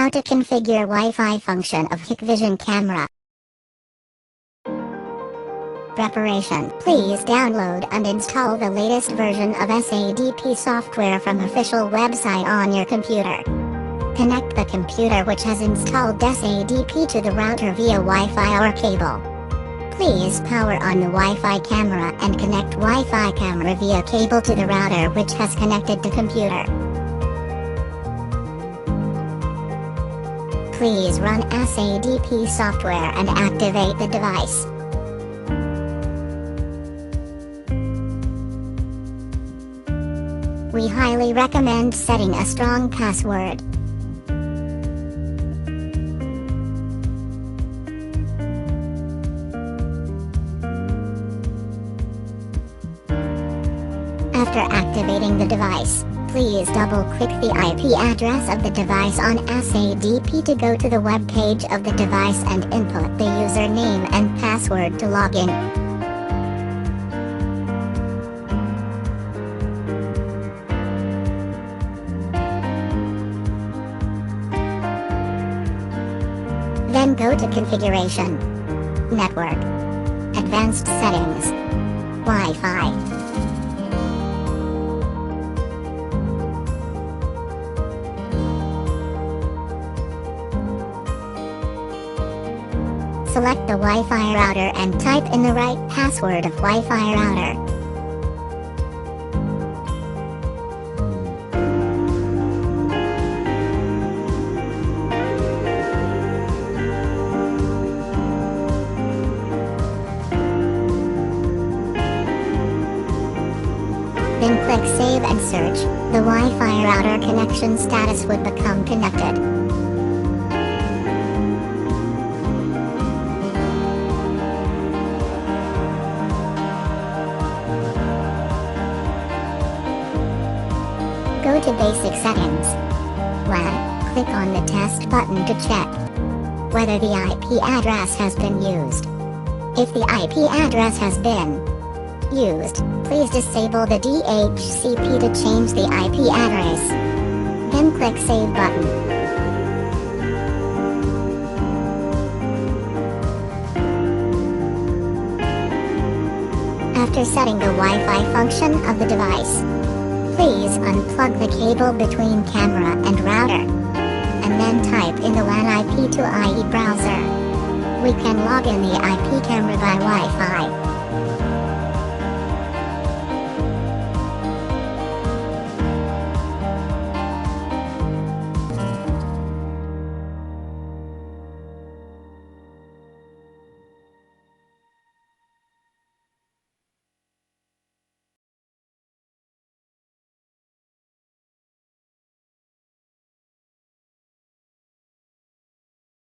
How to configure Wi-Fi function of Hikvision camera. Preparation. Please download and install the latest version of SADP software from official website on your computer. Connect the computer which has installed SADP to the router via Wi-Fi or cable. Please power on the Wi-Fi camera and connect Wi-Fi camera via cable to the router which has connected to computer. Please run SADP software and activate the device. We highly recommend setting a strong password. After activating the device, please double-click the IP address of the device on SADP to go to the web page of the device and input the username and password to log in. Then go to Configuration, Network, Advanced Settings, Wi-Fi. Select the Wi-Fi router and type in the right password of Wi-Fi router. Then click Save and search. The Wi-Fi router connection status would become connected. Go to Basic Settings. WAN, click on the Test button to check whether the IP address has been used. If the IP address has been used, please disable the DHCP to change the IP address. Then click Save button. After setting the Wi-Fi function of the device, please unplug the cable between camera and router, and then type in the WAN IP to IE browser. We can log in the IP camera by Wi-Fi.